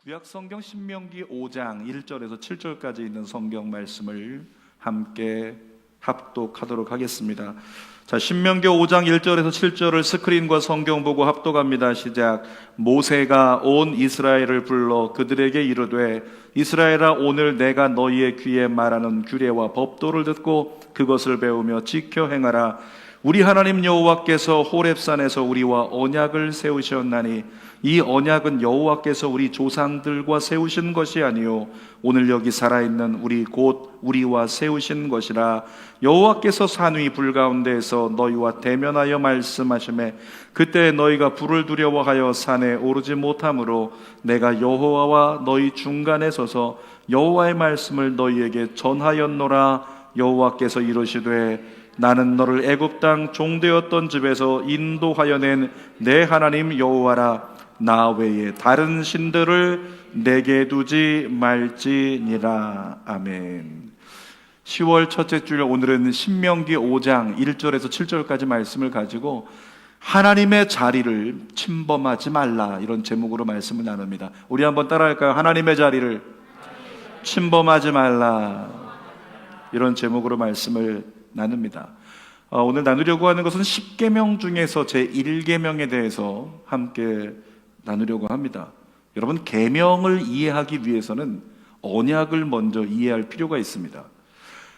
구약 성경 신명기 5장 1절에서 7절까지 있는 성경 말씀을 함께 합독하도록 하겠습니다. 자, 신명기 5장 1절에서 7절을 스크린과 성경 보고 합독합니다. 시작. 모세가 온 이스라엘을 불러 그들에게 이르되 이스라엘아, 오늘 내가 너희의 귀에 말하는 규례와 법도를 듣고 그것을 배우며 지켜 행하라. 우리 하나님 여호와께서 호렙산에서 우리와 언약을 세우셨나니 이 언약은 여호와께서 우리 조상들과 세우신 것이 아니요 오늘 여기 살아있는 우리 곧 우리와 세우신 것이라. 여호와께서 산 위 불 가운데에서 너희와 대면하여 말씀하시매 그때 너희가 불을 두려워하여 산에 오르지 못하므로 내가 여호와와 너희 중간에 서서 여호와의 말씀을 너희에게 전하였노라. 여호와께서 이르시되 나는 너를 애굽 땅 종되었던 집에서 인도하여 낸 내 하나님 여호와라. 나 외에 다른 신들을 내게 두지 말지니라. 아멘. 10월 첫째 주일 오늘은 신명기 5장 1절에서 7절까지 말씀을 가지고 하나님의 자리를 침범하지 말라, 이런 제목으로 말씀을 나눕니다. 우리 한번 따라할까요? 하나님의 자리를 침범하지 말라, 이런 제목으로 말씀을 나눕니다. 오늘 나누려고 하는 것은 10계명 중에서 제1계명에 대해서 함께 나누려고 합니다. 여러분, 계명을 이해하기 위해서는 언약을 먼저 이해할 필요가 있습니다.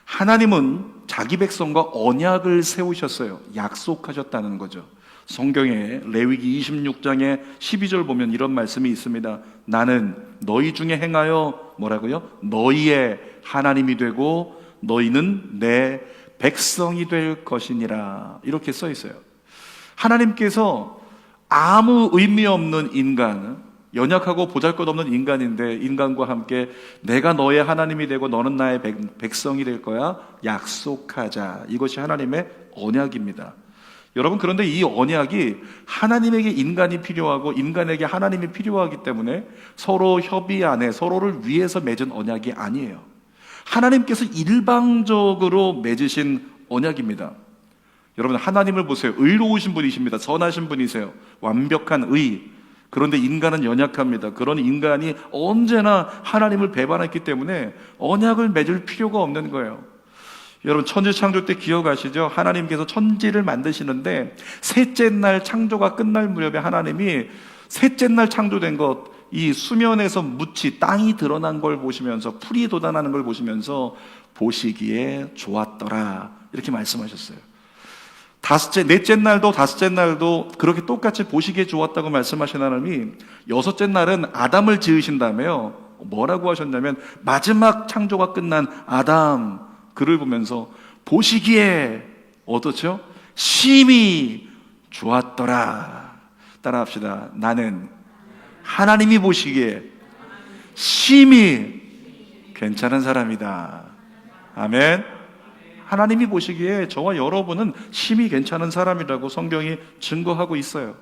하나님은 자기 백성과 언약을 세우셨어요. 약속하셨다는 거죠. 성경에 레위기 26장에 12절 보면 이런 말씀이 있습니다. 나는 너희 중에 행하여 뭐라고요? 너희의 하나님이 되고 너희는 내 백성이 될 것이니라, 이렇게 써 있어요. 하나님께서 아무 의미 없는 인간, 연약하고 보잘것없는 인간인데 인간과 함께 내가 너의 하나님이 되고 너는 나의 백성이 될 거야, 약속하자. 이것이 하나님의 언약입니다. 여러분, 그런데 이 언약이 하나님에게 인간이 필요하고 인간에게 하나님이 필요하기 때문에 서로 협의 안에 서로를 위해서 맺은 언약이 아니에요. 하나님께서 일방적으로 맺으신 언약입니다. 여러분, 하나님을 보세요. 의로우신 분이십니다. 선하신 분이세요. 완벽한 의. 그런데 인간은 연약합니다. 그런 인간이 언제나 하나님을 배반했기 때문에 언약을 맺을 필요가 없는 거예요. 여러분, 천지 창조 때 기억하시죠? 하나님께서 천지를 만드시는데 셋째 날 창조가 끝날 무렵에 하나님이 셋째 날 창조된 것, 이 수면에서 묻이 땅이 드러난 걸 보시면서, 풀이 돋아나는 걸 보시면서 보시기에 좋았더라, 이렇게 말씀하셨어요. 넷째 날도 다섯째 날도 그렇게 똑같이 보시기에 좋았다고 말씀하신 하나님이 여섯째 날은 아담을 지으신 다음에요, 뭐라고 하셨냐면 마지막 창조가 끝난 아담, 그를 보면서 보시기에 어떻죠? 심히 좋았더라. 따라합시다. 나는 하나님이 보시기에 심히 괜찮은 사람이다. 아멘. 하나님이 보시기에 저와 여러분은 심히 괜찮은 사람이라고 성경이 증거하고 있어요.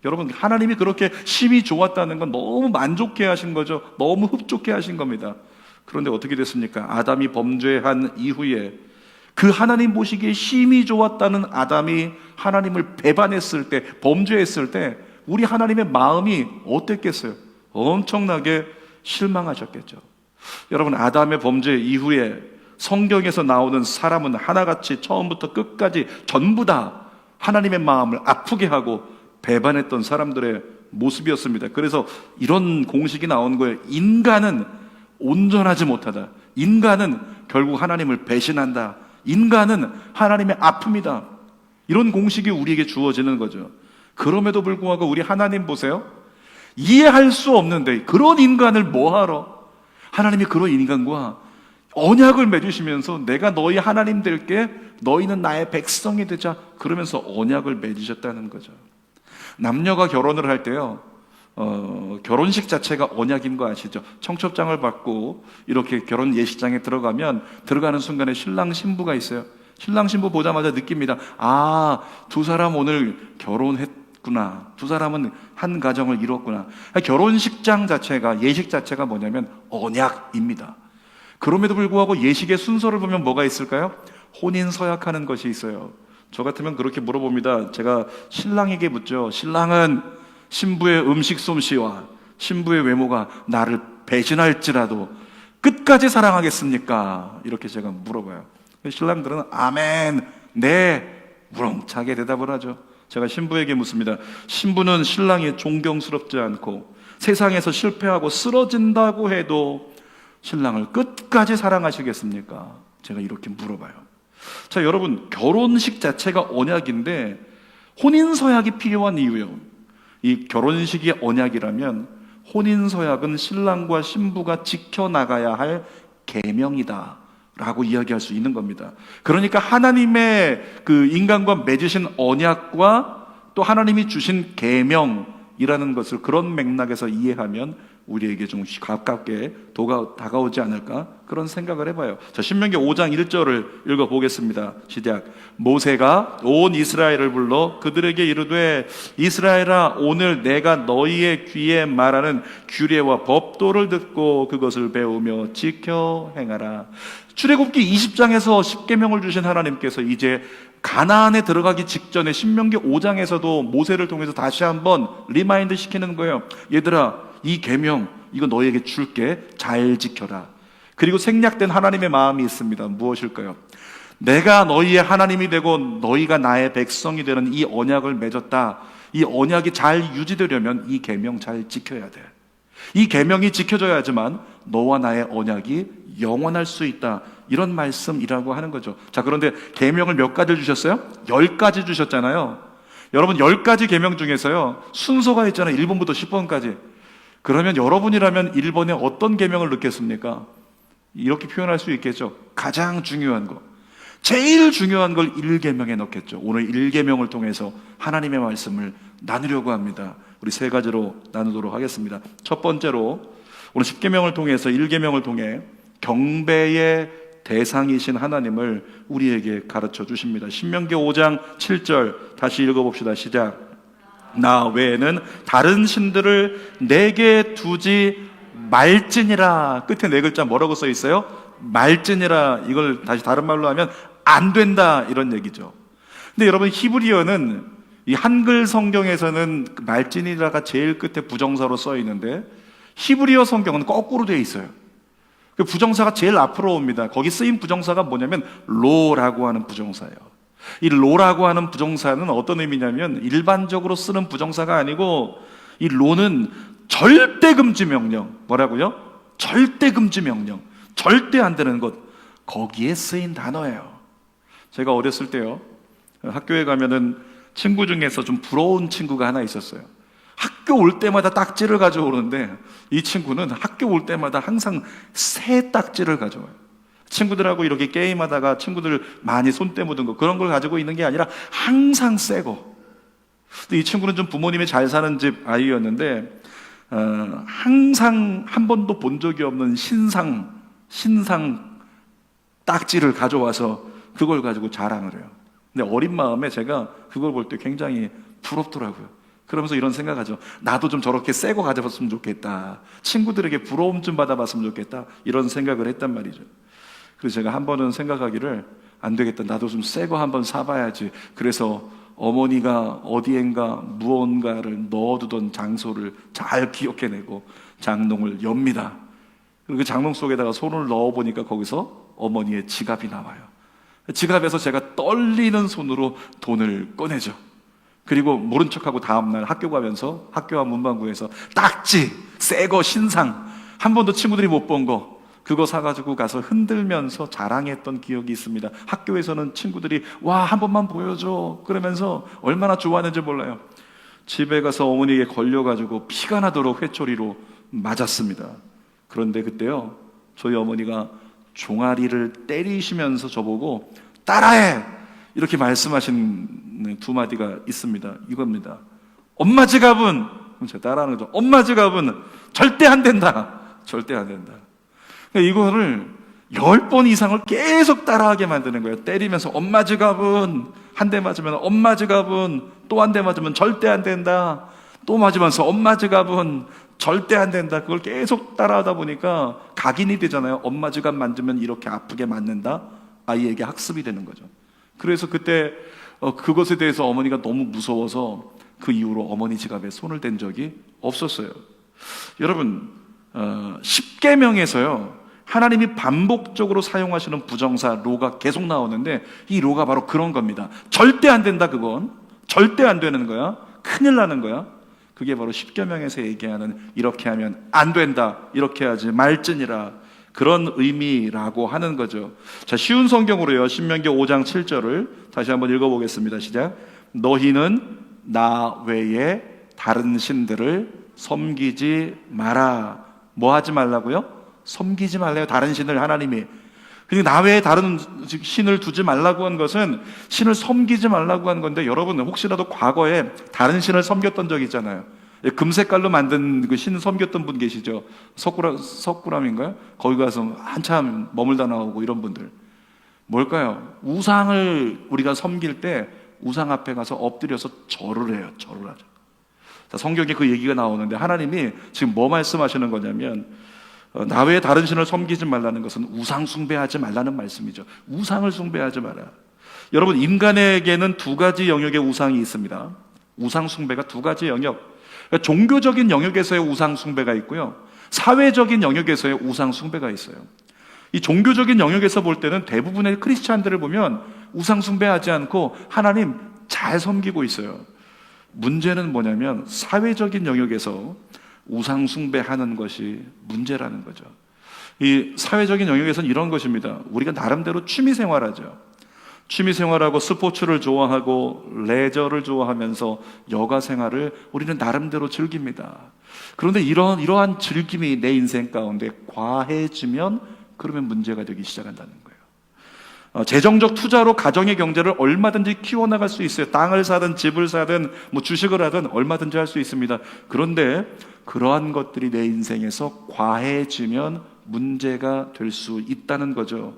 여러분, 하나님이 그렇게 심히 좋았다는 건 너무 만족해 하신 거죠. 너무 흡족해 하신 겁니다. 그런데 어떻게 됐습니까? 아담이 범죄한 이후에 그 하나님 보시기에 심히 좋았다는 아담이 하나님을 배반했을 때, 범죄했을 때 우리 하나님의 마음이 어땠겠어요? 엄청나게 실망하셨겠죠. 여러분, 아담의 범죄 이후에 성경에서 나오는 사람은 하나같이 처음부터 끝까지 전부 다 하나님의 마음을 아프게 하고 배반했던 사람들의 모습이었습니다. 그래서 이런 공식이 나온 거예요. 인간은 온전하지 못하다. 인간은 결국 하나님을 배신한다. 인간은 하나님의 아픔이다. 이런 공식이 우리에게 주어지는 거죠. 그럼에도 불구하고 우리 하나님 보세요. 이해할 수 없는데 그런 인간을 뭐하러? 하나님이 그런 인간과 언약을 맺으시면서 내가 너희 하나님 될게, 너희는 나의 백성이 되자, 그러면서 언약을 맺으셨다는 거죠. 남녀가 결혼을 할 때요, 결혼식 자체가 언약인 거 아시죠? 청첩장을 받고 이렇게 결혼 예식장에 들어가면 들어가는 순간에 신랑 신부가 있어요. 신랑 신부 보자마자 느낍니다. 아, 두 사람 오늘 결혼했구나. 두 사람은 한 가정을 이뤘구나. 결혼식장 자체가, 예식 자체가 뭐냐면 언약입니다. 그럼에도 불구하고 예식의 순서를 보면 뭐가 있을까요? 혼인 서약하는 것이 있어요. 저 같으면 그렇게 물어봅니다. 제가 신랑에게 묻죠. 신랑은 신부의 음식 솜씨와 신부의 외모가 나를 배신할지라도 끝까지 사랑하겠습니까? 이렇게 제가 물어봐요. 신랑들은 아멘, 네, 우렁차게 대답을 하죠. 제가 신부에게 묻습니다. 신부는 신랑이 존경스럽지 않고 세상에서 실패하고 쓰러진다고 해도 신랑을 끝까지 사랑하시겠습니까? 제가 이렇게 물어봐요. 자, 여러분, 결혼식 자체가 언약인데 혼인서약이 필요한 이유요. 이 결혼식이 언약이라면 혼인서약은 신랑과 신부가 지켜나가야 할 계명이다 라고 이야기할 수 있는 겁니다. 그러니까 하나님의 그 인간과 맺으신 언약과 또 하나님이 주신 계명이라는 것을 그런 맥락에서 이해하면 우리에게 좀 가깝게 다가오지 않을까 그런 생각을 해봐요. 자, 신명기 5장 1절을 읽어보겠습니다. 시작. 모세가 온 이스라엘을 불러 그들에게 이르되 이스라엘아, 오늘 내가 너희의 귀에 말하는 규례와 법도를 듣고 그것을 배우며 지켜 행하라. 출애굽기 20장에서 십계명을 주신 하나님께서 이제 가나안에 들어가기 직전에 신명기 5장에서도 모세를 통해서 다시 한번 리마인드 시키는 거예요. 얘들아, 이 계명 이거 너희에게 줄게, 잘 지켜라. 그리고 생략된 하나님의 마음이 있습니다. 무엇일까요? 내가 너희의 하나님이 되고 너희가 나의 백성이 되는 이 언약을 맺었다. 이 언약이 잘 유지되려면 이 계명 잘 지켜야 돼. 이 계명이 지켜져야지만 너와 나의 언약이 영원할 수 있다. 이런 말씀이라고 하는 거죠. 자, 그런데 계명을 몇 가지를 주셨어요? 10가지 주셨잖아요. 여러분, 10가지 계명 중에서요, 순서가 있잖아요. 1번부터 10번까지. 그러면 여러분이라면 1번에 어떤 계명을 넣겠습니까? 이렇게 표현할 수 있겠죠. 가장 중요한 거, 제일 중요한 걸 1계명에 넣겠죠. 오늘 1계명을 통해서 하나님의 말씀을 나누려고 합니다. 우리 세 가지로 나누도록 하겠습니다. 첫 번째로 오늘 10계명을 통해서 1계명을 통해 경배의 대상이신 하나님을 우리에게 가르쳐 주십니다. 신명기 5장 7절 다시 읽어봅시다. 시작. 나 외에는 다른 신들을 내게 두지 말지니라. 끝에 네 글자 뭐라고 써 있어요? 말지니라. 이걸 다시 다른 말로 하면 안 된다, 이런 얘기죠. 근데 여러분, 히브리어는 이 한글 성경에서는 말지니라가 제일 끝에 부정사로 써 있는데 히브리어 성경은 거꾸로 되어 있어요. 그 부정사가 제일 앞으로 옵니다. 거기 쓰인 부정사가 뭐냐면 로라고 하는 부정사예요. 이 로라고 하는 부정사는 어떤 의미냐면 일반적으로 쓰는 부정사가 아니고 이 로는 절대 금지 명령. 뭐라고요? 절대 금지 명령. 절대 안 되는 것. 거기에 쓰인 단어예요. 제가 어렸을 때요, 학교에 가면은 친구 중에서 좀 부러운 친구가 하나 있었어요. 학교 올 때마다 딱지를 가져오는데 이 친구는 학교 올 때마다 항상 새 딱지를 가져와요. 친구들하고 이렇게 게임하다가 친구들 많이 손때 묻은 거 그런 걸 가지고 있는 게 아니라 항상 새 거. 근데 이 친구는 좀 부모님이 잘 사는 집 아이였는데 항상 한 번도 본 적이 없는 신상 딱지를 가져와서 그걸 가지고 자랑을 해요. 근데 어린 마음에 제가 그걸 볼 때 굉장히 부럽더라고요. 그러면서 이런 생각하죠. 나도 좀 저렇게 새 거 가져봤으면 좋겠다. 친구들에게 부러움 좀 받아봤으면 좋겠다. 이런 생각을 했단 말이죠. 그래서 제가 한 번은 생각하기를 안 되겠다. 나도 좀 새 거 한번 사봐야지. 그래서 어머니가 어디엔가 무언가를 넣어두던 장소를 잘 기억해내고 장롱을 엽니다. 그리고 그 장롱 속에다가 손을 넣어보니까 거기서 어머니의 지갑이 나와요. 지갑에서 제가 떨리는 손으로 돈을 꺼내죠. 그리고 모른 척하고 다음날 학교 가면서 학교 앞 문방구에서 딱지, 새거 신상, 한 번도 친구들이 못 본 거 그거 사가지고 가서 흔들면서 자랑했던 기억이 있습니다. 학교에서는 친구들이 와, 한 번만 보여줘 그러면서 얼마나 좋아하는지 몰라요. 집에 가서 어머니에게 걸려가지고 피가 나도록 회초리로 맞았습니다. 그런데 그때요, 저희 어머니가 종아리를 때리시면서 저보고 따라해! 이렇게 말씀하신 두 마디가 있습니다. 이겁니다. 엄마 지갑은, 제가 따라하는 거죠. 엄마 지갑은 절대 안 된다. 절대 안 된다. 이거를 10번 이상을 계속 따라하게 만드는 거예요. 때리면서 엄마 지갑은, 한 대 맞으면 엄마 지갑은, 또 한 대 맞으면 절대 안 된다. 또 맞으면서 엄마 지갑은 절대 안 된다. 그걸 계속 따라하다 보니까 각인이 되잖아요. 엄마 지갑 만지면 이렇게 아프게 맞는다. 아이에게 학습이 되는 거죠. 그래서 그때 그것에 대해서 어머니가 너무 무서워서 그 이후로 어머니 지갑에 손을 댄 적이 없었어요. 여러분, 10계명에서요 하나님이 반복적으로 사용하시는 부정사 로가 계속 나오는데, 이 로가 바로 그런 겁니다. 절대 안 된다, 그건 절대 안 되는 거야, 큰일 나는 거야. 그게 바로 10계명에서 얘기하는 이렇게 하면 안 된다, 이렇게 하지 말지니라, 그런 의미라고 하는 거죠. 자, 쉬운 성경으로요, 신명기 5장 7절을 다시 한번 읽어보겠습니다. 시작. 너희는 나 외에 다른 신들을 섬기지 마라. 뭐 하지 말라고요? 섬기지 말래요. 다른 신을. 하나님이 그러니까 나 외에 다른 신을 두지 말라고 한 것은 신을 섬기지 말라고 한 건데, 여러분 혹시라도 과거에 다른 신을 섬겼던 적 있잖아요. 금색깔로 만든 그 신 섬겼던 분 계시죠? 석굴암인가요? 거기 가서 한참 머물다 나오고 이런 분들. 뭘까요? 우상을 우리가 섬길 때 우상 앞에 가서 엎드려서 절을 해요. 절을 하죠. 자, 성경에 그 얘기가 나오는데, 하나님이 지금 뭐 말씀하시는 거냐면, 나 외에 다른 신을 섬기지 말라는 것은 우상 숭배하지 말라는 말씀이죠. 우상을 숭배하지 마라. 여러분, 인간에게는 두 가지 영역의 우상이 있습니다. 우상 숭배가 두 가지 영역. 그러니까 종교적인 영역에서의 우상 숭배가 있고요, 사회적인 영역에서의 우상 숭배가 있어요. 이 종교적인 영역에서 볼 때는 대부분의 크리스찬들을 보면 우상 숭배하지 않고 하나님 잘 섬기고 있어요. 문제는 뭐냐면 사회적인 영역에서 우상 숭배하는 것이 문제라는 거죠. 이 사회적인 영역에서는 이런 것입니다. 우리가 나름대로 취미 생활하죠. 취미 생활하고 스포츠를 좋아하고 레저를 좋아하면서 여가 생활을 우리는 나름대로 즐깁니다. 그런데 이러한 즐김이 내 인생 가운데 과해지면, 그러면 문제가 되기 시작한다는 거예요. 재정적 투자로 가정의 경제를 얼마든지 키워나갈 수 있어요. 땅을 사든 집을 사든 뭐 주식을 하든 얼마든지 할 수 있습니다. 그런데 그러한 것들이 내 인생에서 과해지면 문제가 될 수 있다는 거죠.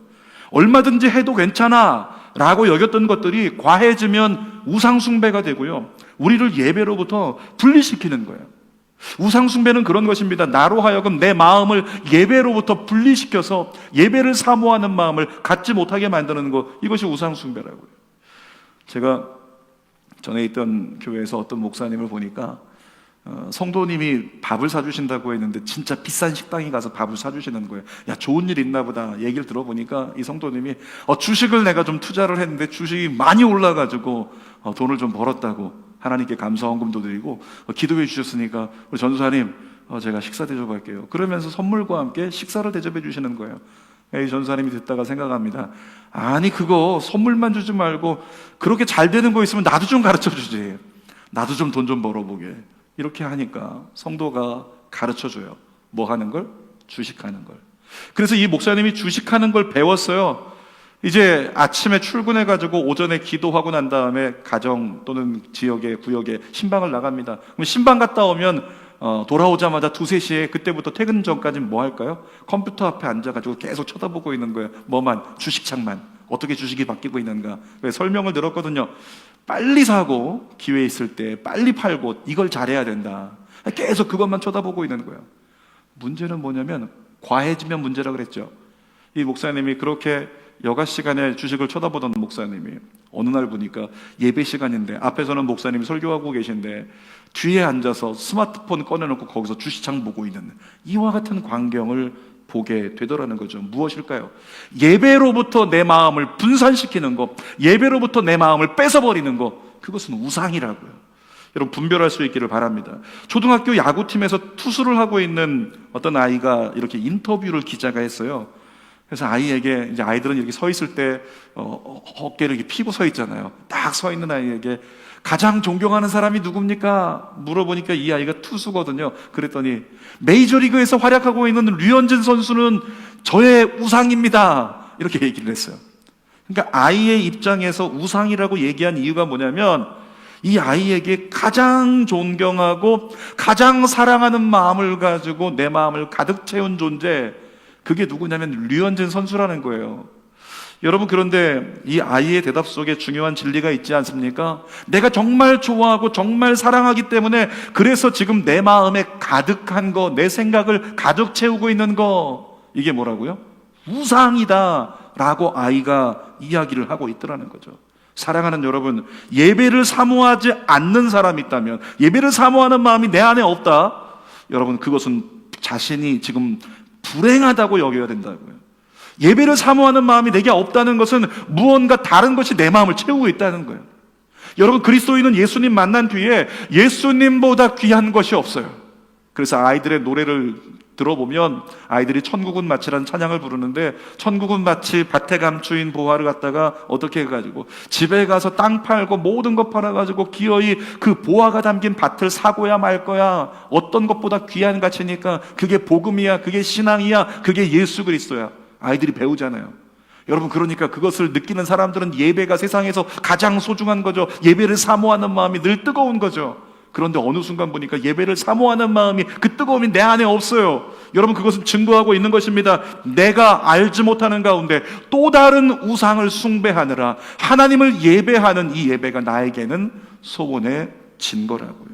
얼마든지 해도 괜찮아 라고 여겼던 것들이 과해지면 우상숭배가 되고요, 우리를 예배로부터 분리시키는 거예요. 우상숭배는 그런 것입니다. 나로 하여금 내 마음을 예배로부터 분리시켜서 예배를 사모하는 마음을 갖지 못하게 만드는 것, 이것이 우상숭배라고요. 제가 전에 있던 교회에서 어떤 목사님을 보니까 성도님이 밥을 사주신다고 했는데 진짜 비싼 식당에 가서 밥을 사주시는 거예요. 야, 좋은 일 있나 보다. 얘기를 들어보니까 이 성도님이 주식을 내가 좀 투자를 했는데 주식이 많이 올라가지고 돈을 좀 벌었다고, 하나님께 감사헌금도 드리고 기도해 주셨으니까 우리 전도사님 제가 식사 대접할게요. 그러면서 선물과 함께 식사를 대접해 주시는 거예요. 이 전도사님이 듣다가 생각합니다. 아니, 그거 선물만 주지 말고 그렇게 잘 되는 거 있으면 나도 좀 가르쳐 주지. 나도 좀 돈 좀 벌어보게. 이렇게 하니까 성도가 가르쳐줘요. 뭐 하는 걸? 주식하는 걸. 그래서 이 목사님이 주식하는 걸 배웠어요. 이제 아침에 출근해가지고 오전에 기도하고 난 다음에 가정 또는 지역에, 구역에 신방을 나갑니다. 그럼 신방 갔다 오면 돌아오자마자 2, 3시에 그때부터 퇴근 전까지는 뭐 할까요? 컴퓨터 앞에 앉아가지고 계속 쳐다보고 있는 거예요. 뭐만? 주식창만. 어떻게 주식이 바뀌고 있는가. 설명을 들었거든요. 빨리 사고 기회 있을 때 빨리 팔고 이걸 잘해야 된다. 계속 그것만 쳐다보고 있는 거예요. 문제는 뭐냐면 과해지면 문제라 그랬죠. 이 목사님이 그렇게 여가 시간에 주식을 쳐다보던 목사님이 어느 날 보니까 예배 시간인데 앞에서는 목사님이 설교하고 계신데 뒤에 앉아서 스마트폰 꺼내놓고 거기서 주식창 보고 있는 이와 같은 광경을 보게 되더라는 거죠. 무엇일까요? 예배로부터 내 마음을 분산시키는 것, 예배로부터 내 마음을 뺏어버리는 것, 그것은 우상이라고요. 여러분 분별할 수 있기를 바랍니다. 초등학교 야구팀에서 투수를 하고 있는 어떤 아이가 이렇게 인터뷰를 기자가 했어요. 그래서 아이에게, 이제 아이들은 이렇게 서 있을 때 어깨를 이렇게 피고 서 있잖아요. 딱 서 있는 아이에게 가장 존경하는 사람이 누굽니까? 물어보니까 이 아이가 투수거든요. 그랬더니 메이저리그에서 활약하고 있는 류현진 선수는 저의 우상입니다. 이렇게 얘기를 했어요. 그러니까 아이의 입장에서 우상이라고 얘기한 이유가 뭐냐면 이 아이에게 가장 존경하고 가장 사랑하는 마음을 가지고 내 마음을 가득 채운 존재, 그게 누구냐면 류현진 선수라는 거예요. 여러분, 그런데 이 아이의 대답 속에 중요한 진리가 있지 않습니까? 내가 정말 좋아하고 정말 사랑하기 때문에 그래서 지금 내 마음에 가득한 거, 내 생각을 가득 채우고 있는 거, 이게 뭐라고요? 우상이다 라고 아이가 이야기를 하고 있더라는 거죠. 사랑하는 여러분, 예배를 사모하지 않는 사람이 있다면, 예배를 사모하는 마음이 내 안에 없다, 여러분, 그것은 자신이 지금 불행하다고 여겨야 된다고요. 예배를 사모하는 마음이 내게 없다는 것은 무언가 다른 것이 내 마음을 채우고 있다는 거예요. 여러분, 그리스도인은 예수님 만난 뒤에 예수님보다 귀한 것이 없어요. 그래서 아이들의 노래를 들어보면 아이들이 천국은 마치라는 찬양을 부르는데, 천국은 마치 밭에 감추인 보화를 갖다가 어떻게 해가지고 집에 가서 땅 팔고 모든 것 팔아가지고 기어이 그 보화가 담긴 밭을 사고야 말 거야. 어떤 것보다 귀한 가치니까 그게 복음이야, 그게 신앙이야, 그게 예수 그리스도야. 아이들이 배우잖아요. 여러분, 그러니까 그것을 느끼는 사람들은 예배가 세상에서 가장 소중한 거죠. 예배를 사모하는 마음이 늘 뜨거운 거죠. 그런데 어느 순간 보니까 예배를 사모하는 마음이, 그 뜨거움이 내 안에 없어요. 여러분, 그것은 증거하고 있는 것입니다. 내가 알지 못하는 가운데 또 다른 우상을 숭배하느라 하나님을 예배하는 이 예배가 나에게는 소원해진 거라고요.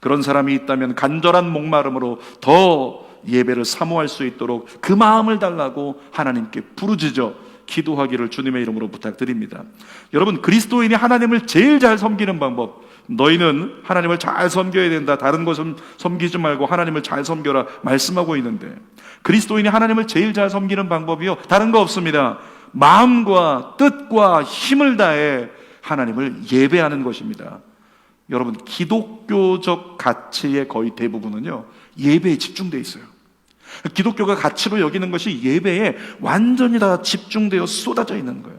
그런 사람이 있다면 간절한 목마름으로 더 예배를 사모할 수 있도록 그 마음을 달라고 하나님께 부르짖어 기도하기를 주님의 이름으로 부탁드립니다. 여러분, 그리스도인이 하나님을 제일 잘 섬기는 방법, 너희는 하나님을 잘 섬겨야 된다, 다른 것은 섬기지 말고 하나님을 잘 섬겨라 말씀하고 있는데, 그리스도인이 하나님을 제일 잘 섬기는 방법이요, 다른 거 없습니다. 마음과 뜻과 힘을 다해 하나님을 예배하는 것입니다. 여러분, 기독교적 가치의 거의 대부분은요, 예배에 집중되어 있어요. 기독교가 가치로 여기는 것이 예배에 완전히 다 집중되어 쏟아져 있는 거예요.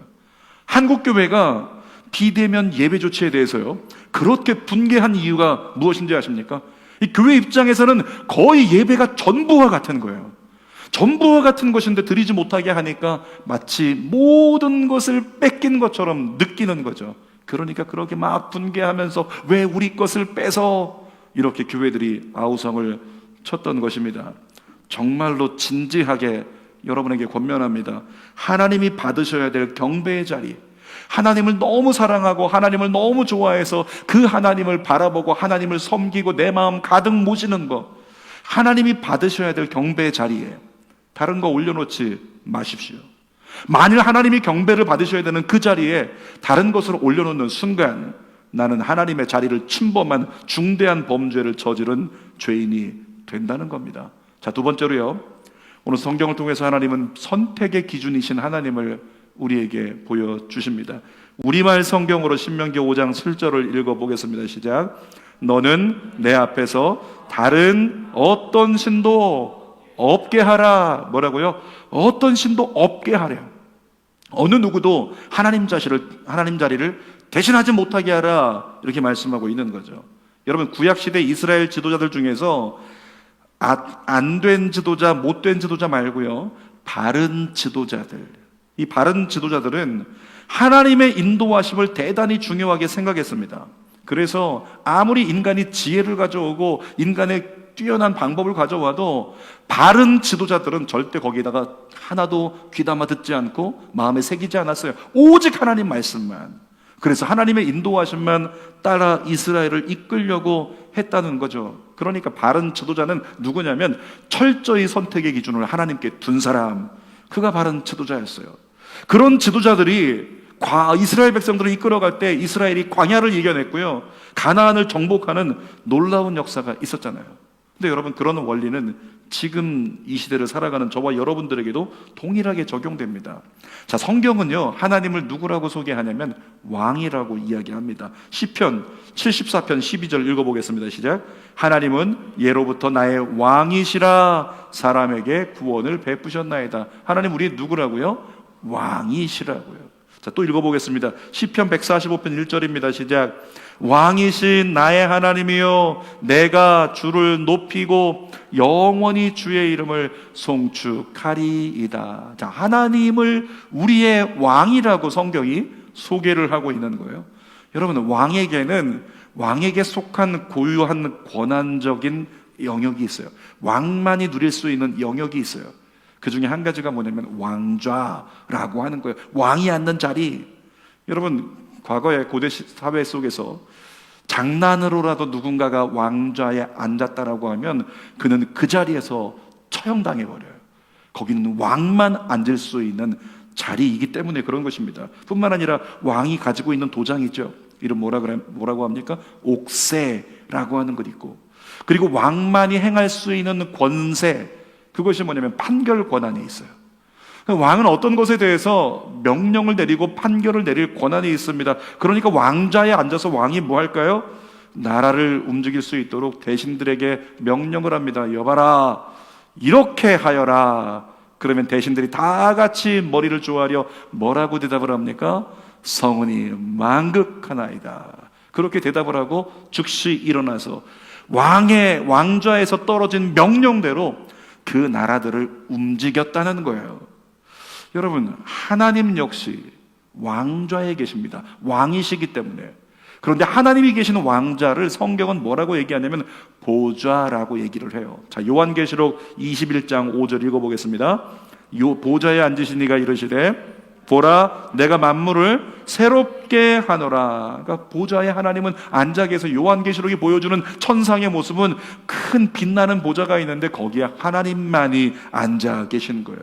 한국 교회가 비대면 예배 조치에 대해서요, 그렇게 분개한 이유가 무엇인지 아십니까? 이 교회 입장에서는 거의 예배가 전부와 같은 거예요. 전부와 같은 것인데 드리지 못하게 하니까 마치 모든 것을 뺏긴 것처럼 느끼는 거죠. 그러니까 그렇게 막 분개하면서 왜 우리 것을 뺏어, 이렇게 교회들이 아우성을 쳤던 것입니다. 정말로 진지하게 여러분에게 권면합니다. 하나님이 받으셔야 될 경배의 자리, 하나님을 너무 사랑하고 하나님을 너무 좋아해서 그 하나님을 바라보고 하나님을 섬기고 내 마음 가득 모시는 것, 하나님이 받으셔야 될 경배의 자리에 다른 거 올려놓지 마십시오. 만일 하나님이 경배를 받으셔야 되는 그 자리에 다른 것을 올려놓는 순간 나는 하나님의 자리를 침범한 중대한 범죄를 저지른 죄인이 된다는 겁니다. 자, 두 번째로요, 오늘 성경을 통해서 하나님은 선택의 기준이신 하나님을 우리에게 보여주십니다. 우리말 성경으로 신명기 5장 7절을 읽어보겠습니다. 시작. 너는 내 앞에서 다른 어떤 신도 없게 하라. 뭐라고요? 어떤 신도 없게 하래요. 어느 누구도 하나님 자리를 대신하지 못하게 하라, 이렇게 말씀하고 있는 거죠. 여러분, 구약시대 이스라엘 지도자들 중에서 안 된 지도자, 못된 지도자 말고요, 바른 지도자들, 이 바른 지도자들은 하나님의 인도하심을 대단히 중요하게 생각했습니다. 그래서 아무리 인간이 지혜를 가져오고 인간의 뛰어난 방법을 가져와도 바른 지도자들은 절대 거기에다가 하나도 귀담아 듣지 않고 마음에 새기지 않았어요. 오직 하나님 말씀만. 그래서 하나님의 인도하심만 따라 이스라엘을 이끌려고 했다는 거죠. 그러니까 바른 지도자는 누구냐면 철저히 선택의 기준을 하나님께 둔 사람, 그가 바른 지도자였어요. 그런 지도자들이 이스라엘 백성들을 이끌어갈 때 이스라엘이 광야를 이겨냈고요, 가나안을 정복하는 놀라운 역사가 있었잖아요. 근데 여러분, 그런 원리는 지금 이 시대를 살아가는 저와 여러분들에게도 동일하게 적용됩니다. 자, 성경은요, 하나님을 누구라고 소개하냐면 왕이라고 이야기합니다. 시편 74편 12절 읽어보겠습니다. 시작. 하나님은 예로부터 나의 왕이시라 사람에게 구원을 베푸셨나이다. 하나님 우리 누구라고요? 왕이시라고요. 자, 또 읽어보겠습니다. 시편 145편 1절입니다. 시작. 왕이신 나의 하나님이여, 내가 주를 높이고 영원히 주의 이름을 송축하리이다. 자, 하나님을 우리의 왕이라고 성경이 소개를 하고 있는 거예요. 여러분, 왕에게 속한 고유한 권한적인 영역이 있어요. 왕만이 누릴 수 있는 영역이 있어요. 그 중에 한 가지가 뭐냐면 왕좌라고 하는 거예요. 왕이 앉는 자리. 여러분, 과거의 고대 사회 속에서 장난으로라도 누군가가 왕좌에 앉았다라고 하면 그는 그 자리에서 처형당해버려요. 거기는 왕만 앉을 수 있는 자리이기 때문에 그런 것입니다. 뿐만 아니라 왕이 가지고 있는 도장이 있죠. 이름 뭐라고 합니까? 옥새라고 하는 것 있고, 그리고 왕만이 행할 수 있는 권세, 그것이 뭐냐면 판결 권한이 있어요. 왕은 어떤 것에 대해서 명령을 내리고 판결을 내릴 권한이 있습니다. 그러니까 왕좌에 앉아서 왕이 뭐 할까요? 나라를 움직일 수 있도록 대신들에게 명령을 합니다. 여봐라, 이렇게 하여라. 그러면 대신들이 다 같이 머리를 조아려 뭐라고 대답을 합니까? 성은이 만극하나이다. 그렇게 대답을 하고 즉시 일어나서 왕의 왕좌에서 떨어진 명령대로 그 나라들을 움직였다는 거예요. 여러분, 하나님 역시 왕좌에 계십니다. 왕이시기 때문에. 그런데 하나님이 계시는 왕좌를 성경은 뭐라고 얘기하냐면 보좌라고 얘기를 해요. 자, 요한계시록 21장 5절 읽어보겠습니다. 요 보좌에 앉으신 이가 이르시되 보라, 내가 만물을 새롭게 하노라. 그러니까 보좌에 하나님은 앉아 계서 요한계시록이 보여주는 천상의 모습은 큰 빛나는 보좌가 있는데 거기에 하나님만이 앉아 계시는 거예요.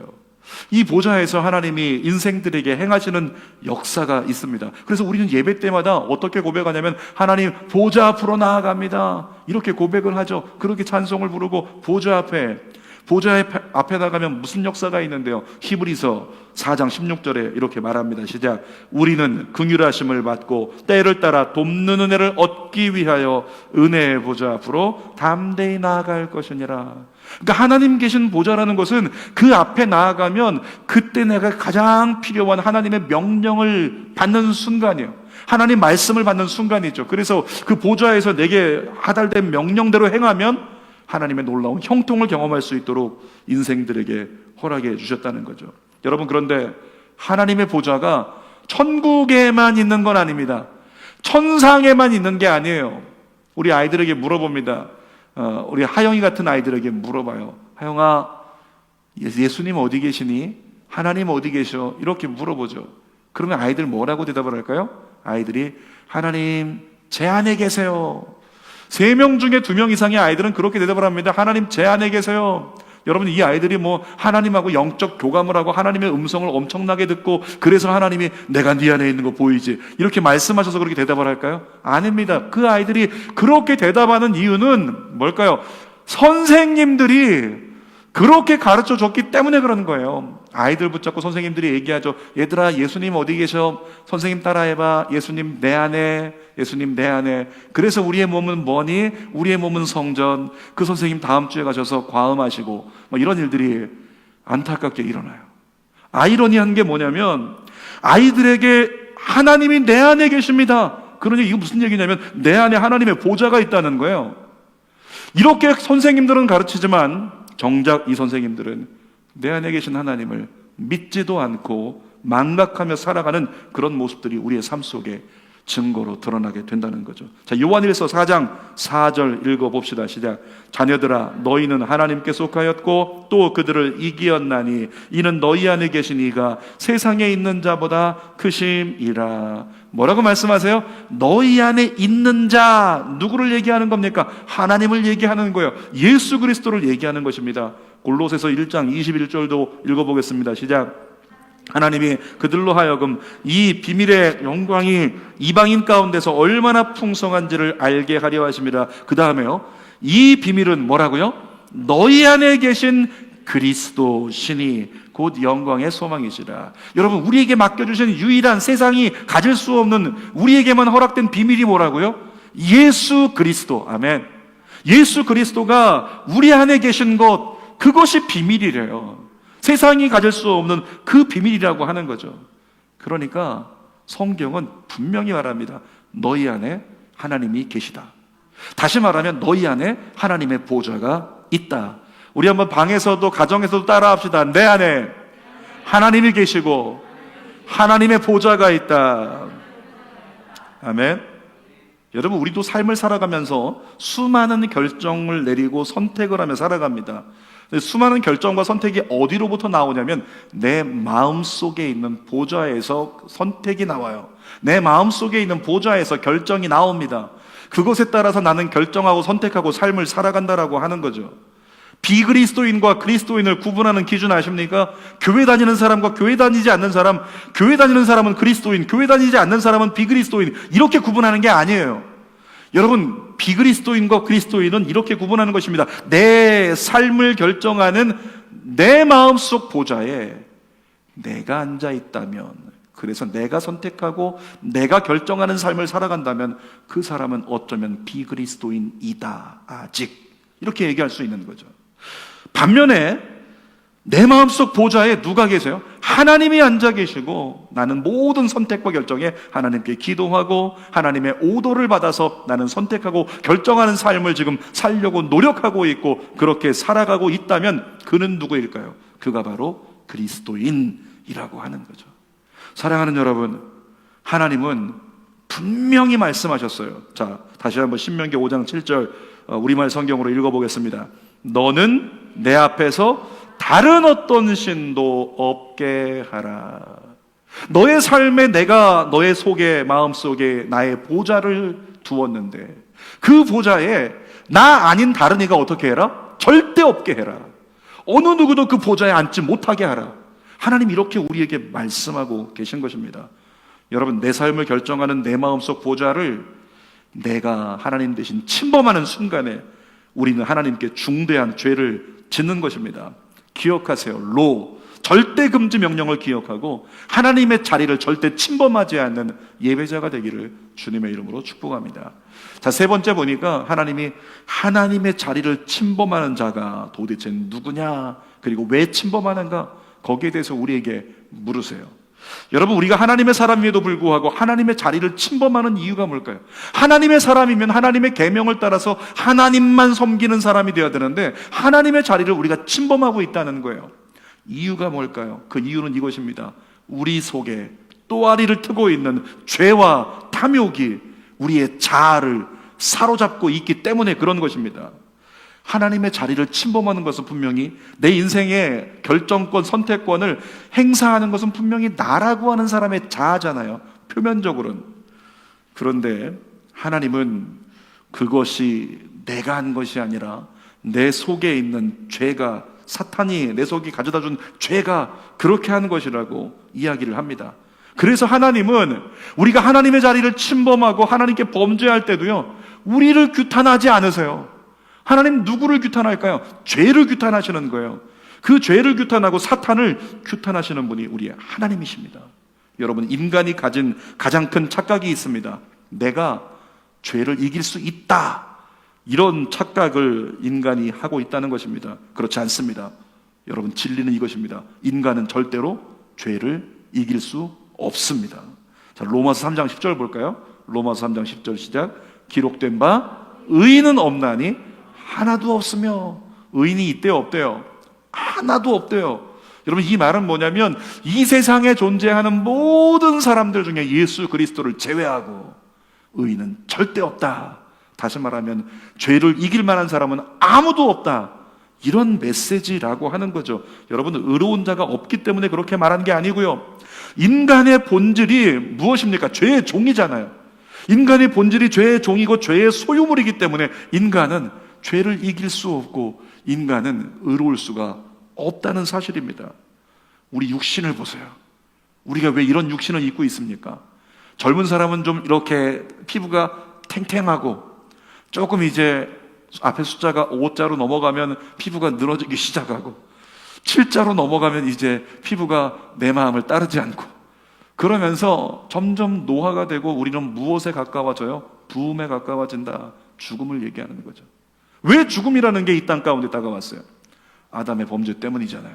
이 보좌에서 하나님이 인생들에게 행하시는 역사가 있습니다. 그래서 우리는 예배 때마다 어떻게 고백하냐면 하나님 보좌 앞으로 나아갑니다, 이렇게 고백을 하죠. 그렇게 찬송을 부르고 보좌 앞에 나가면 무슨 역사가 있는데요. 히브리서 4장 16절에 이렇게 말합니다. 시작. 우리는 긍휼하심을 받고 때를 따라 돕는 은혜를 얻기 위하여 은혜의 보좌 앞으로 담대히 나아갈 것이니라. 그러니까 하나님 계신 보좌라는 것은 그 앞에 나아가면 그때 내가 가장 필요한 하나님의 명령을 받는 순간이에요. 하나님 말씀을 받는 순간이죠. 그래서 그 보좌에서 내게 하달된 명령대로 행하면 하나님의 놀라운 형통을 경험할 수 있도록 인생들에게 허락해 주셨다는 거죠. 여러분, 그런데 하나님의 보좌가 천국에만 있는 건 아닙니다. 천상에만 있는 게 아니에요. 우리 아이들에게 물어봅니다. 우리 하영이 같은 아이들에게 물어봐요. 하영아, 예수님 어디 계시니? 하나님 어디 계셔? 이렇게 물어보죠. 그러면 아이들 뭐라고 대답을 할까요? 아이들이 하나님 제 안에 계세요. 3명 중에 2명 이상의 아이들은 그렇게 대답을 합니다. 하나님 제 안에 계세요. 여러분, 이 아이들이 뭐 하나님하고 영적 교감을 하고 하나님의 음성을 엄청나게 듣고 그래서 하나님이 내가 네 안에 있는 거 보이지, 이렇게 말씀하셔서 그렇게 대답을 할까요? 아닙니다. 그 아이들이 그렇게 대답하는 이유는 뭘까요? 선생님들이 그렇게 가르쳐 줬기 때문에 그러는 거예요. 아이들 붙잡고 선생님들이 얘기하죠. 얘들아, 예수님 어디 계셔? 선생님 따라해봐. 예수님 내 안에, 예수님 내 안에. 그래서 우리의 몸은 뭐니? 우리의 몸은 성전. 그 선생님 다음 주에 가셔서 과음하시고, 뭐 이런 일들이 안타깝게 일어나요. 아이러니한 게 뭐냐면 아이들에게 하나님이 내 안에 계십니다. 그러니 이거 무슨 얘기냐면 내 안에 하나님의 보좌가 있다는 거예요. 이렇게 선생님들은 가르치지만 정작 이 선생님들은 내 안에 계신 하나님을 믿지도 않고 망각하며 살아가는 그런 모습들이 우리의 삶 속에 증거로 드러나게 된다는 거죠. 자, 요한일서 4장 4절 읽어봅시다. 시작. 자녀들아, 너희는 하나님께 속하였고 또 그들을 이기었나니 이는 너희 안에 계신 이가 세상에 있는 자보다 크심이라. 뭐라고 말씀하세요? 너희 안에 있는 자, 누구를 얘기하는 겁니까? 하나님을 얘기하는 거예요. 예수 그리스도를 얘기하는 것입니다. 골로새서 1장 21절도 읽어보겠습니다. 시작. 하나님이 그들로 하여금 이 비밀의 영광이 이방인 가운데서 얼마나 풍성한지를 알게 하려 하심이라. 그 다음에요, 이 비밀은 뭐라고요? 너희 안에 계신 그리스도 신이 곧 영광의 소망이시라. 여러분, 우리에게 맡겨주신 유일한, 세상이 가질 수 없는, 우리에게만 허락된 비밀이 뭐라고요? 예수 그리스도. 아멘. 예수 그리스도가 우리 안에 계신 것, 그것이 비밀이래요. 세상이 가질 수 없는 그 비밀이라고 하는 거죠. 그러니까 성경은 분명히 말합니다. 너희 안에 하나님이 계시다. 다시 말하면 너희 안에 하나님의 보좌가 있다. 우리 한번 방에서도 가정에서도 따라합시다. 내 안에 하나님이 계시고 하나님의 보좌가 있다. 아멘. 여러분, 우리도 삶을 살아가면서 수많은 결정을 내리고 선택을 하며 살아갑니다. 수많은 결정과 선택이 어디로부터 나오냐면 내 마음속에 있는 보좌에서 선택이 나와요. 내 마음속에 있는 보좌에서 결정이 나옵니다. 그것에 따라서 나는 결정하고 선택하고 삶을 살아간다라고 하는 거죠. 비그리스도인과 그리스도인을 구분하는 기준 아십니까? 교회 다니는 사람과 교회 다니지 않는 사람, 교회 다니는 사람은 그리스도인, 교회 다니지 않는 사람은 비그리스도인, 이렇게 구분하는 게 아니에요. 여러분, 비그리스도인과 그리스도인은 이렇게 구분하는 것입니다. 내 삶을 결정하는 내 마음속 보좌에 내가 앉아 있다면, 그래서 내가 선택하고 내가 결정하는 삶을 살아간다면 그 사람은 어쩌면 비그리스도인이다, 아직. 이렇게 얘기할 수 있는 거죠. 반면에 내 마음속 보좌에 누가 계세요? 하나님이 앉아 계시고, 나는 모든 선택과 결정에 하나님께 기도하고 하나님의 오도를 받아서 나는 선택하고 결정하는 삶을 지금 살려고 노력하고 있고 그렇게 살아가고 있다면 그는 누구일까요? 그가 바로 그리스도인이라고 하는 거죠. 사랑하는 여러분, 하나님은 분명히 말씀하셨어요. 자, 다시 한번 신명기 5장 7절 우리말 성경으로 읽어보겠습니다. 너는 내 앞에서 다른 어떤 신도 없게 하라. 너의 삶에 내가 너의 속에, 마음속에 나의 보좌를 두었는데 그 보좌에 나 아닌 다른 이가 어떻게 해라? 절대 없게 해라. 어느 누구도 그 보좌에 앉지 못하게 하라. 하나님 이렇게 우리에게 말씀하고 계신 것입니다. 여러분, 내 삶을 결정하는 내 마음속 보좌를 내가 하나님 대신 침범하는 순간에 우리는 하나님께 중대한 죄를 짓는 것입니다. 기억하세요. 절대 금지 명령을 기억하고 하나님의 자리를 절대 침범하지 않는 예배자가 되기를 주님의 이름으로 축복합니다. 자, 세 번째 보니까 하나님이 하나님의 자리를 침범하는 자가 도대체 누구냐, 그리고 왜 침범하는가, 거기에 대해서 우리에게 물으세요. 여러분, 우리가 하나님의 사람임에도 불구하고 하나님의 자리를 침범하는 이유가 뭘까요? 하나님의 사람이면 하나님의 계명을 따라서 하나님만 섬기는 사람이 되어야 되는데 하나님의 자리를 우리가 침범하고 있다는 거예요. 이유가 뭘까요? 그 이유는 이것입니다. 우리 속에 또아리를 트고 있는 죄와 탐욕이 우리의 자아를 사로잡고 있기 때문에 그런 것입니다. 하나님의 자리를 침범하는 것은 분명히 내 인생의 결정권, 선택권을 행사하는 것은 분명히 나라고 하는 사람의 자아잖아요, 표면적으로는. 그런데 하나님은 그것이 내가 한 것이 아니라 내 속에 있는 죄가, 사탄이 내 속에 가져다 준 죄가 그렇게 하는 것이라고 이야기를 합니다. 그래서 하나님은 우리가 하나님의 자리를 침범하고 하나님께 범죄할 때도요, 우리를 규탄하지 않으세요. 하나님 누구를 규탄할까요? 죄를 규탄하시는 거예요. 그 죄를 규탄하고 사탄을 규탄하시는 분이 우리 하나님이십니다. 여러분, 인간이 가진 가장 큰 착각이 있습니다. 내가 죄를 이길 수 있다, 이런 착각을 인간이 하고 있다는 것입니다. 그렇지 않습니다. 여러분, 진리는 이것입니다. 인간은 절대로 죄를 이길 수 없습니다. 자, 로마서 3장 10절 볼까요? 로마서 3장 10절 시작. 기록된 바 의인은 없나니 하나도 없으며. 의인이 있대요, 없대요? 하나도 없대요. 여러분, 이 말은 뭐냐면 이 세상에 존재하는 모든 사람들 중에 예수 그리스도를 제외하고 의인은 절대 없다. 다시 말하면 죄를 이길 만한 사람은 아무도 없다, 이런 메시지라고 하는 거죠. 여러분, 의로운 자가 없기 때문에 그렇게 말하는 게 아니고요, 인간의 본질이 무엇입니까? 죄의 종이잖아요. 인간의 본질이 죄의 종이고 죄의 소유물이기 때문에 인간은 죄를 이길 수 없고 인간은 의로울 수가 없다는 사실입니다. 우리 육신을 보세요. 우리가 왜 이런 육신을 입고 있습니까? 젊은 사람은 좀 이렇게 피부가 탱탱하고, 조금 이제 앞에 숫자가 5자로 넘어가면 피부가 늘어지기 시작하고, 7자로 넘어가면 이제 피부가 내 마음을 따르지 않고, 그러면서 점점 노화가 되고 우리는 무엇에 가까워져요? 부음에 가까워진다. 죽음을 얘기하는 거죠. 왜 죽음이라는 게 이 땅 가운데 다가왔어요? 아담의 범죄 때문이잖아요.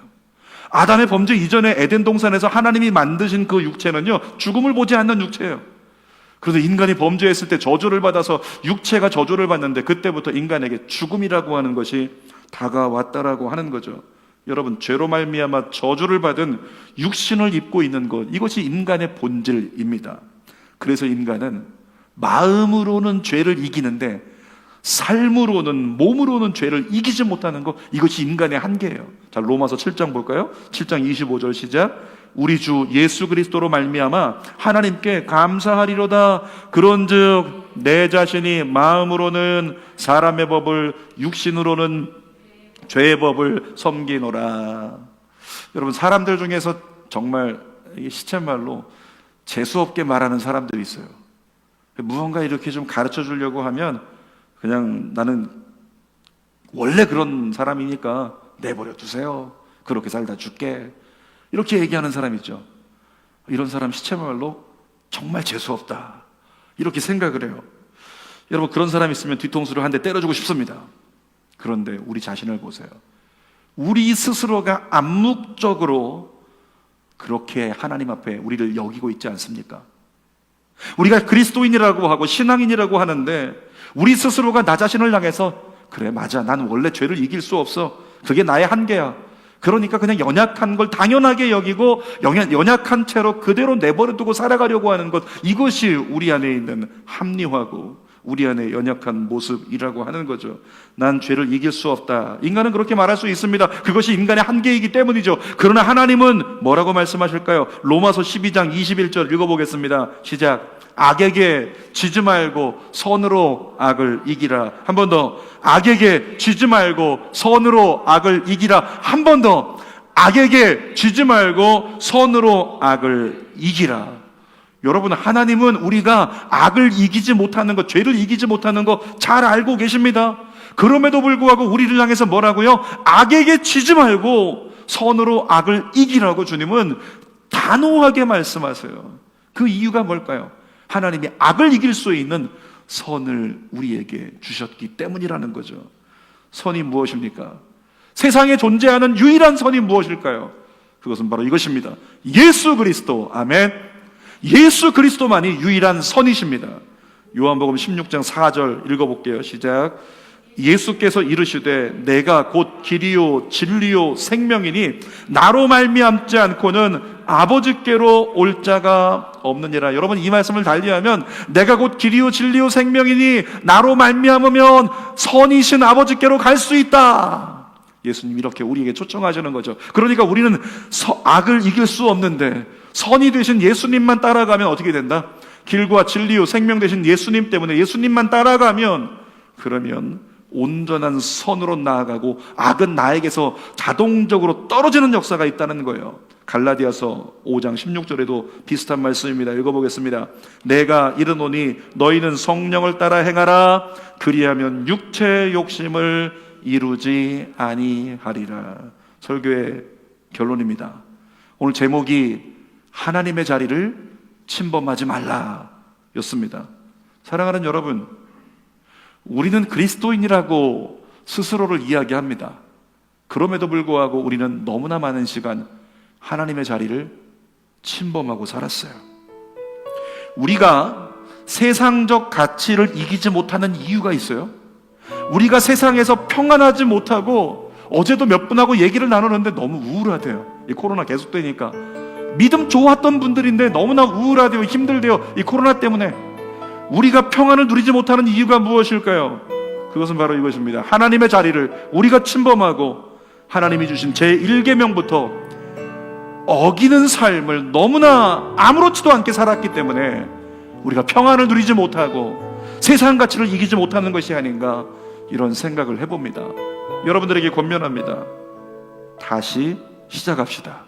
아담의 범죄 이전에 에덴 동산에서 하나님이 만드신 그 육체는요, 죽음을 보지 않는 육체예요. 그래서 인간이 범죄했을 때 저주를 받아서 육체가 저주를 받는데 그때부터 인간에게 죽음이라고 하는 것이 다가왔다라고 하는 거죠. 여러분, 죄로 말미암아 저주를 받은 육신을 입고 있는 것, 이것이 인간의 본질입니다. 그래서 인간은 마음으로는 죄를 이기는데 삶으로는, 몸으로는 죄를 이기지 못하는 것, 이것이 인간의 한계예요. 자, 로마서 7장 볼까요? 7장 25절 시작. 우리 주 예수 그리스도로 말미암아 하나님께 감사하리로다. 그런즉 내 자신이 마음으로는 사람의 법을, 육신으로는 죄의 법을 섬기노라. 여러분, 사람들 중에서 정말 시쳇말로 재수없게 말하는 사람들이 있어요. 무언가 이렇게 좀 가르쳐 주려고 하면 그냥 나는 원래 그런 사람이니까 내버려 두세요. 그렇게 살다 죽게. 이렇게 얘기하는 사람 있죠. 이런 사람 시체말로 정말 재수없다. 이렇게 생각을 해요. 여러분, 그런 사람 있으면 뒤통수를 한 대 때려주고 싶습니다. 그런데 우리 자신을 보세요. 우리 스스로가 암묵적으로 그렇게 하나님 앞에 우리를 여기고 있지 않습니까? 우리가 그리스도인이라고 하고 신앙인이라고 하는데 우리 스스로가 나 자신을 향해서 그래, 맞아, 난 원래 죄를 이길 수 없어. 그게 나의 한계야. 그러니까 그냥 연약한 걸 당연하게 여기고 연약한 채로 그대로 내버려두고 살아가려고 하는 것, 이것이 우리 안에 있는 합리화고 우리 안에 연약한 모습이라고 하는 거죠. 난 죄를 이길 수 없다. 인간은 그렇게 말할 수 있습니다. 그것이 인간의 한계이기 때문이죠. 그러나 하나님은 뭐라고 말씀하실까요? 로마서 12장 21절 읽어보겠습니다. 시작. 악에게 지지 말고 선으로 악을 이기라. 한 번 더. 악에게 지지 말고 선으로 악을 이기라. 한 번 더. 악에게 지지 말고 선으로 악을 이기라. 여러분, 하나님은 우리가 악을 이기지 못하는 것, 죄를 이기지 못하는 것 잘 알고 계십니다. 그럼에도 불구하고 우리를 향해서 뭐라고요? 악에게 지지 말고 선으로 악을 이기라고 주님은 단호하게 말씀하세요. 그 이유가 뭘까요? 하나님이 악을 이길 수 있는 선을 우리에게 주셨기 때문이라는 거죠. 선이 무엇입니까? 세상에 존재하는 유일한 선이 무엇일까요? 그것은 바로 이것입니다. 예수 그리스도. 아멘. 예수 그리스도만이 유일한 선이십니다. 요한복음 16장 4절 읽어볼게요. 시작. 예수께서 이르시되 내가 곧 길이요 진리요 생명이니 나로 말미암지 않고는 아버지께로 올 자가 없느니라. 여러분, 이 말씀을 달리하면 내가 곧 길이요 진리요 생명이니 나로 말미암으면 선이신 아버지께로 갈 수 있다. 예수님 이렇게 우리에게 초청하시는 거죠. 그러니까 우리는 악을 이길 수 없는데 선이 되신 예수님만 따라가면 어떻게 된다? 길과 진리요 생명 되신 예수님 때문에 예수님만 따라가면, 그러면 온전한 선으로 나아가고 악은 나에게서 자동적으로 떨어지는 역사가 있다는 거예요. 갈라디아서 5장 16절에도 비슷한 말씀입니다. 읽어보겠습니다. 내가 이르노니 너희는 성령을 따라 행하라. 그리하면 육체의 욕심을 이루지 아니하리라. 설교의 결론입니다. 오늘 제목이 하나님의 자리를 침범하지 말라 였습니다. 사랑하는 여러분, 우리는 그리스도인이라고 스스로를 이야기합니다. 그럼에도 불구하고 우리는 너무나 많은 시간 하나님의 자리를 침범하고 살았어요. 우리가 세상적 가치를 이기지 못하는 이유가 있어요. 우리가 세상에서 평안하지 못하고, 어제도 몇 분하고 얘기를 나누는데 너무 우울하대요. 이 코로나 계속되니까. 믿음 좋았던 분들인데 너무나 우울하대요. 힘들대요. 이 코로나 때문에. 우리가 평안을 누리지 못하는 이유가 무엇일까요? 그것은 바로 이것입니다. 하나님의 자리를 우리가 침범하고 하나님이 주신 제1계명부터 어기는 삶을 너무나 아무렇지도 않게 살았기 때문에 우리가 평안을 누리지 못하고 세상 가치를 이기지 못하는 것이 아닌가, 이런 생각을 해봅니다. 여러분들에게 권면합니다. 다시 시작합시다.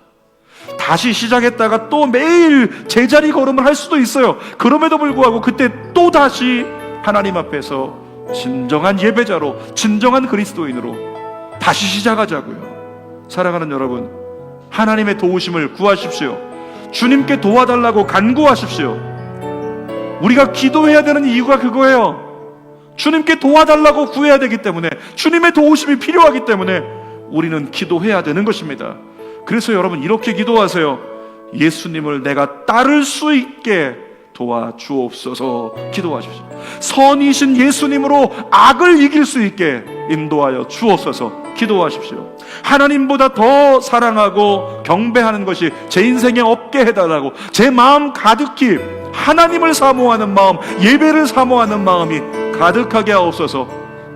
다시 시작했다가 또 매일 제자리 걸음을 할 수도 있어요. 그럼에도 불구하고 그때 또 다시 하나님 앞에서 진정한 예배자로, 진정한 그리스도인으로 다시 시작하자고요. 사랑하는 여러분, 하나님의 도우심을 구하십시오. 주님께 도와달라고 간구하십시오. 우리가 기도해야 되는 이유가 그거예요. 주님께 도와달라고 구해야 되기 때문에, 주님의 도우심이 필요하기 때문에 우리는 기도해야 되는 것입니다. 그래서 여러분, 이렇게 기도하세요. 예수님을 내가 따를 수 있게 도와주옵소서. 기도하십시오. 선이신 예수님으로 악을 이길 수 있게 인도하여 주옵소서. 기도하십시오. 하나님보다 더 사랑하고 경배하는 것이 제 인생에 없게 해달라고, 제 마음 가득히 하나님을 사모하는 마음, 예배를 사모하는 마음이 가득하게 하옵소서.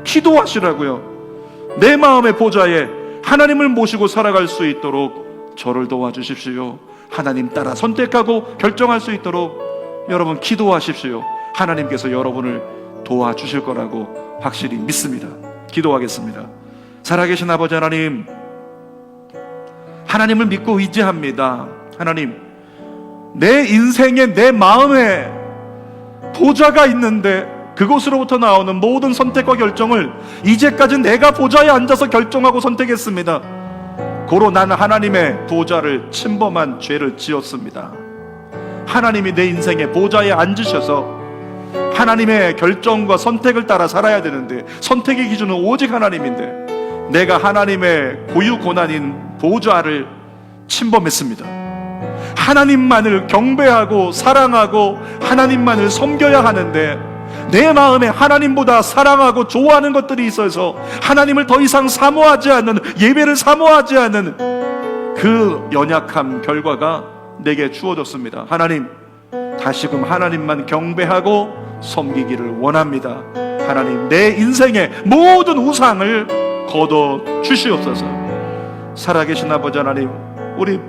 기도하시라고요. 내 마음의 보좌에 하나님을 모시고 살아갈 수 있도록 저를 도와주십시오. 하나님 따라 선택하고 결정할 수 있도록 여러분 기도하십시오. 하나님께서 여러분을 도와주실 거라고 확실히 믿습니다. 기도하겠습니다. 살아계신 아버지 하나님, 하나님을 믿고 의지합니다. 하나님, 내 인생에, 내 마음에 보좌가 있는데 그곳으로부터 나오는 모든 선택과 결정을 이제까지 내가 보좌에 앉아서 결정하고 선택했습니다. 고로 나는 하나님의 보좌를 침범한 죄를 지었습니다. 하나님이 내 인생에 보좌에 앉으셔서 하나님의 결정과 선택을 따라 살아야 되는데, 선택의 기준은 오직 하나님인데 내가 하나님의 고유 고난인 보좌를 침범했습니다. 하나님만을 경배하고 사랑하고 하나님만을 섬겨야 하는데 내 마음에 하나님보다 사랑하고 좋아하는 것들이 있어서 하나님을 더 이상 사모하지 않는, 예배를 사모하지 않는 그 연약한 결과가 내게 주어졌습니다. 하나님, 다시금 하나님만 경배하고 섬기기를 원합니다. 하나님, 내 인생의 모든 우상을 거둬 주시옵소서. 살아계신 아버지 하나님, 우리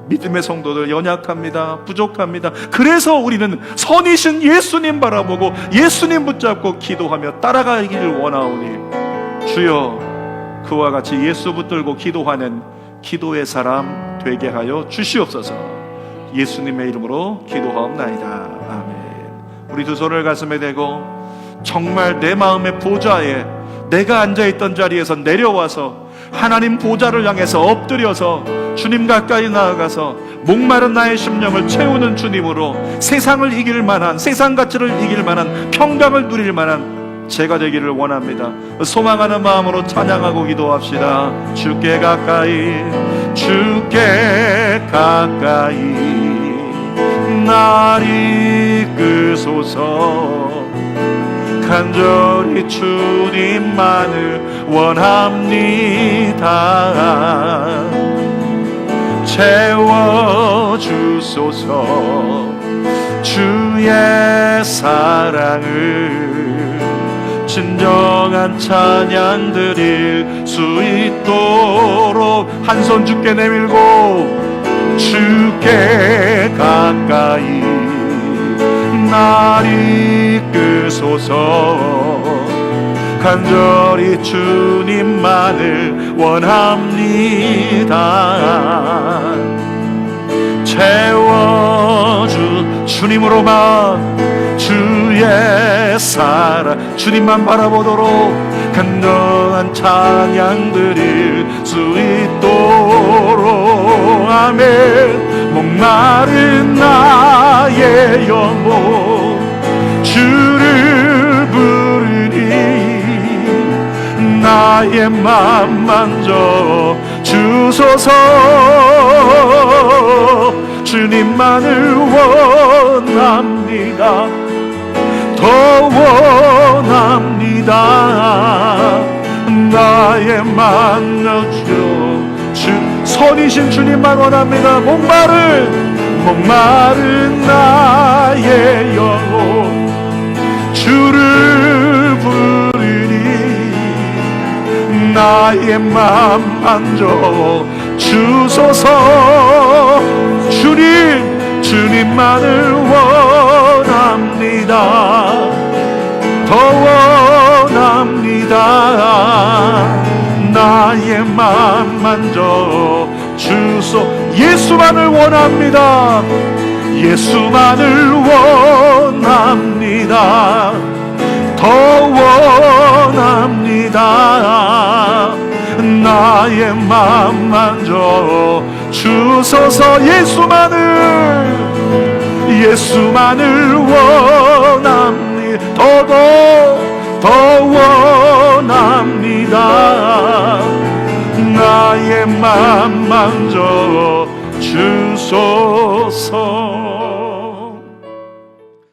믿음의 성도들 연약합니다. 부족합니다. 그래서 우리는 선이신 예수님 바라보고 예수님 붙잡고 기도하며 따라가기를 원하오니 주여, 그와 같이 예수 붙들고 기도하는 기도의 사람 되게 하여 주시옵소서. 예수님의 이름으로 기도하옵나이다. 아멘. 우리 두 손을 가슴에 대고 정말 내 마음의 보좌에, 내가 앉아있던 자리에서 내려와서 하나님 보좌를 향해서 엎드려서 주님 가까이 나아가서 목마른 나의 심령을 채우는 주님으로 세상을 이길 만한, 세상 가치를 이길 만한, 평강을 누릴 만한 제가 되기를 원합니다. 소망하는 마음으로 찬양하고 기도합시다. 주께 가까이, 주께 가까이 날 이끄소서. 간절히 주님만을 원합니다. 채워주소서. 주의 사랑을 진정한 찬양 드릴 수 있도록 한 손 주께 내밀고, 주께 가까이 날 이끄소서. 간절히 주님만을 원합니다. 채워주 주님으로만, 주의 사랑 주님만 바라보도록 간절한 찬양 드릴 수 있도록. 아멘. 목마른 나의 영혼 주를 부르니 나의 맘 만져 주소서. 주님만을 원합니다. 더 원합니다. 나의 만나줘 선이신 주님만 원합니다. 목마른 나의 영혼 주를 부르니 나의 맘 만져 주소서. 주님만을 원합니다. 더 원합니다. 나의 맘 만져 주소. 예수만을 원합니다. 예수만을 원합니다. 더 원합니다. 나의 맘 만져 주소서. 예수만을 원합니다. 더 원합니다. 나의 맘 만져 주소서.